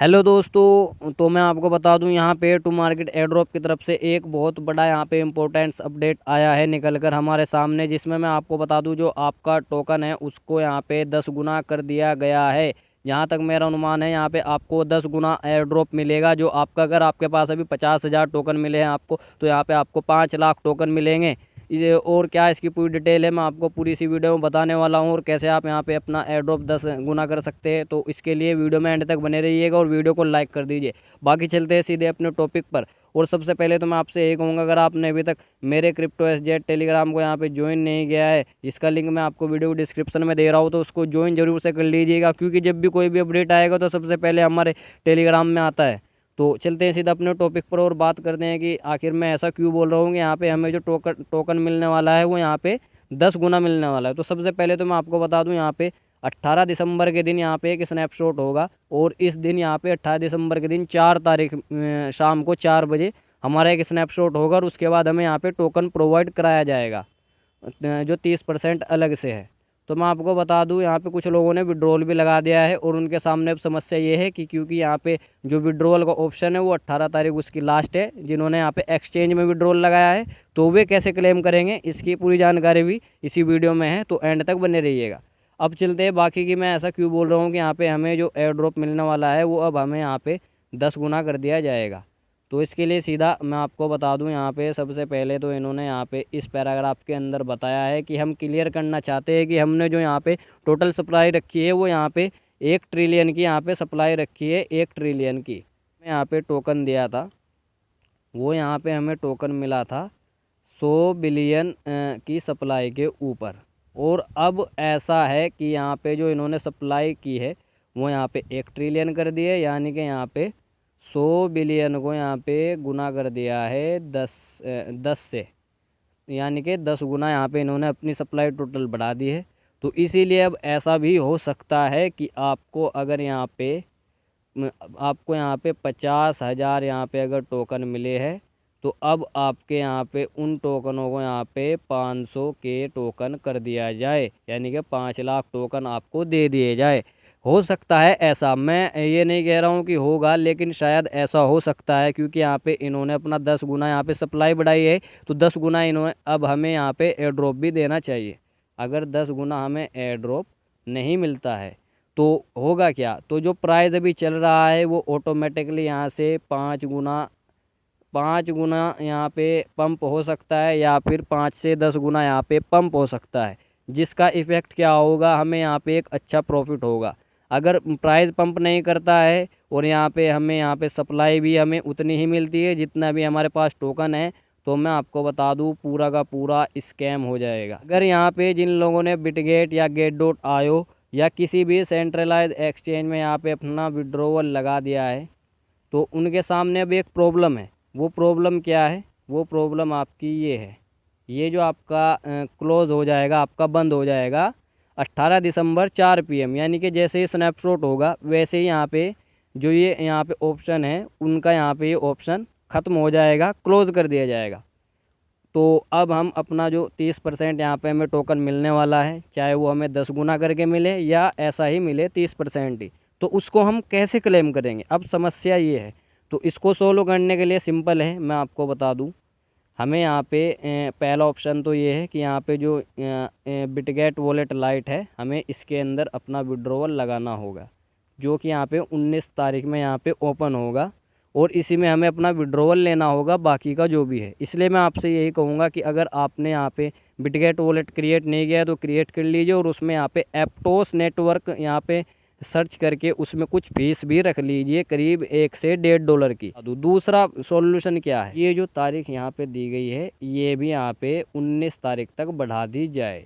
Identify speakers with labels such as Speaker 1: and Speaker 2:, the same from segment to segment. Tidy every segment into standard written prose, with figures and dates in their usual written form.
Speaker 1: Hello दोस्तों, तो मैं आपको बता दूं यहाँ पे टू मार्केट एयरड्रॉप की तरफ से एक बहुत बड़ा यहाँ पे इम्पोर्टेंट्स अपडेट आया है निकल कर हमारे सामने, जिसमें मैं आपको बता दूं जो आपका टोकन है उसको यहाँ पे 10 गुना कर दिया गया है। जहाँ तक मेरा अनुमान है यहाँ पे आपको 10 गुना एयरड्रॉप मिलेगा। जो आपका अगर आपके पास अभी 50,000 टोकन मिले हैं आपको, तो यहाँ पे आपको 5 लाख टोकन मिलेंगे। ये और क्या इसकी पूरी डिटेल है मैं आपको पूरी इसी वीडियो में बताने वाला हूँ, और कैसे आप यहाँ पे अपना एयर ड्रॉप 10 गुना कर सकते हैं। तो इसके लिए वीडियो में एंड तक बने रहिएगा और वीडियो को लाइक कर दीजिए। बाकी चलते हैं सीधे अपने टॉपिक पर। और सबसे पहले तो मैं आपसे यही कहूँगा, अगर आपने अभी तक मेरे क्रिप्टो एसजेट टेलीग्राम को यहाँ पे ज्वाइन नहीं किया है, जिसका लिंक मैं आपको वीडियो को डिस्क्रिप्शन में दे रहा हूँ, तो उसको ज्वाइन जरूर से कर लीजिएगा, क्योंकि जब भी कोई भी अपडेट आएगा तो सबसे पहले हमारे टेलीग्राम में आता है। तो चलते हैं सीधा अपने टॉपिक पर और बात करते हैं कि आखिर मैं ऐसा क्यों बोल रहा हूँ कि यहाँ पे हमें जो टोकन मिलने वाला है वो यहाँ पे 10 गुना मिलने वाला है। तो सबसे पहले तो मैं आपको बता दूँ, यहाँ पे 18 दिसंबर के दिन यहाँ पे एक स्नैपशॉट होगा, और इस दिन यहाँ पे 18 दिसंबर के दिन 4 तारीख शाम को 4 बजे हमारा एक स्नैपशॉट होगा, और उसके बाद हमें यहाँ पे टोकन प्रोवाइड कराया जाएगा जो 30% अलग से है। तो मैं आपको बता दूं, यहाँ पे कुछ लोगों ने विड्रॉल भी लगा दिया है, और उनके सामने अब समस्या ये है कि क्योंकि यहाँ पे जो विड्रॉल का ऑप्शन है वो 18 तारीख उसकी लास्ट है। जिन्होंने यहाँ पे एक्सचेंज में विड्रॉल लगाया है तो वे कैसे क्लेम करेंगे, इसकी पूरी जानकारी भी इसी वीडियो में है, तो एंड तक बने रहिएगा। अब चलते हैं बाकी की, मैं ऐसा क्यों बोल रहा हूँ कि यहाँ पे हमें जो एयर ड्रॉप मिलने वाला है वो अब हमें यहाँ पे 10 गुना कर दिया जाएगा। तो इसके लिए सीधा मैं आपको बता दूं, यहाँ पे सबसे पहले तो इन्होंने यहाँ पे इस पैराग्राफ के अंदर बताया है कि हम क्लियर करना चाहते हैं कि हमने जो यहाँ पे टोटल सप्लाई रखी है वो यहाँ पे 1 ट्रिलियन की यहाँ पे सप्लाई रखी है। 1 ट्रिलियन की मैं यहाँ पे टोकन दिया था, वो यहाँ पे हमें टोकन मिला था 100 बिलियन की सप्लाई के ऊपर। और अब ऐसा है कि यहाँ पे जो इन्होंने सप्लाई की है वो यहाँ पे 1 ट्रिलियन कर दिए, यानी कि यहाँ पे 100 बिलियन को यहाँ पे गुना कर दिया है 10 से, यानी कि 10 गुना यहाँ पे इन्होंने अपनी सप्लाई टोटल बढ़ा दी है। तो इसीलिए अब ऐसा भी हो सकता है कि आपको अगर यहाँ पे आपको यहाँ पे 50,000 यहाँ पे अगर टोकन मिले हैं, तो अब आपके यहाँ पे उन टोकनों को यहाँ पे 500 के टोकन कर दिया जाए, यानी कि 5 लाख टोकन आपको दे दिए जाए। हो सकता है ऐसा, मैं ये नहीं कह रहा हूँ कि होगा, लेकिन शायद ऐसा हो सकता है, क्योंकि यहाँ पे इन्होंने अपना 10 गुना यहाँ पे सप्लाई बढ़ाई है, तो 10 गुना इन्होंने अब हमें यहाँ पे एयर ड्रॉप भी देना चाहिए। अगर 10 गुना हमें एयर ड्रॉप नहीं मिलता है तो होगा क्या, तो जो प्राइस अभी चल रहा है वो ऑटोमेटिकली यहाँ से 5 गुना यहाँ पे पंप हो सकता है, या फिर 5 से 10 गुना यहाँ पे पंप हो सकता है। जिसका इफ़ेक्ट क्या होगा, हमें यहाँ पे एक अच्छा प्रॉफिट होगा। अगर प्राइस पंप नहीं करता है और यहाँ पे हमें यहाँ पे सप्लाई भी हमें उतनी ही मिलती है जितना भी हमारे पास टोकन है, तो मैं आपको बता दूँ पूरा का पूरा स्कैम हो जाएगा। अगर यहाँ पे जिन लोगों ने बिटगेट या गेट डॉट आयो या किसी भी सेंट्रलाइज एक्सचेंज में यहाँ पे अपना विड्रॉवल लगा दिया है, तो उनके सामने अब एक प्रॉब्लम है। वो प्रॉब्लम क्या है, वो प्रॉब्लम आपकी ये है, ये जो आपका क्लोज़ हो जाएगा, आपका बंद हो जाएगा 18 दिसंबर 4 PM, यानी कि जैसे ही स्नैपशॉट होगा वैसे ही यहाँ पे जो ये यहाँ पे ऑप्शन है उनका यहाँ पे ये ऑप्शन ख़त्म हो जाएगा, क्लोज़ कर दिया जाएगा। तो अब हम अपना जो 30% यहाँ पे हमें टोकन मिलने वाला है, चाहे वो हमें 10 गुना करके मिले या ऐसा ही मिले 30% ही, तो उसको हम कैसे क्लेम करेंगे, अब समस्या ये है। तो इसको सोल्व करने के लिए सिंपल है, मैं आपको बता दूँ। हमें यहाँ पे पहला ऑप्शन तो ये है कि यहाँ पे जो बिटगेट वॉलेट लाइट है, हमें इसके अंदर अपना विड्रॉवल लगाना होगा, जो कि यहाँ पे 19 तारीख में यहाँ पे ओपन होगा, और इसी में हमें अपना विड्रॉवल लेना होगा बाकी का जो भी है। इसलिए मैं आपसे यही कहूँगा कि अगर आपने यहाँ पे बिटगेट वॉलेट क्रिएट नहीं किया है तो क्रिएट कर लीजिए, और उसमें यहाँ पे एप्टोस नेटवर्क यहाँ पे सर्च करके उसमें कुछ फीस भी रख लीजिए, करीब 1 से $1.5 की। दूसरा सॉल्यूशन क्या है, ये जो तारीख यहाँ पे दी गई है ये भी यहाँ पे 19 तारीख तक बढ़ा दी जाए,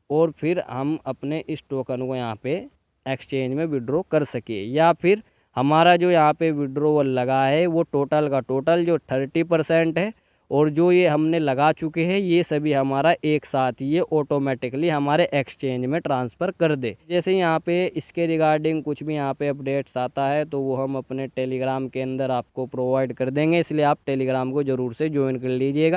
Speaker 1: और फिर हम अपने इस टोकन को यहाँ पे एक्सचेंज में विड्रॉ कर सके। या फिर हमारा जो यहाँ पे विड्रॉवल लगा है वो टोटल का टोटल जो 30% है, और जो ये हमने लगा चुके हैं ये सभी हमारा एक साथ ये ऑटोमेटिकली हमारे एक्सचेंज में ट्रांसफ़र कर दे। जैसे यहाँ पे इसके रिगार्डिंग कुछ भी यहाँ पे अपडेट्स आता है तो वो हम अपने टेलीग्राम के अंदर आपको प्रोवाइड कर देंगे, इसलिए आप टेलीग्राम को ज़रूर से ज्वाइन कर लीजिएगा।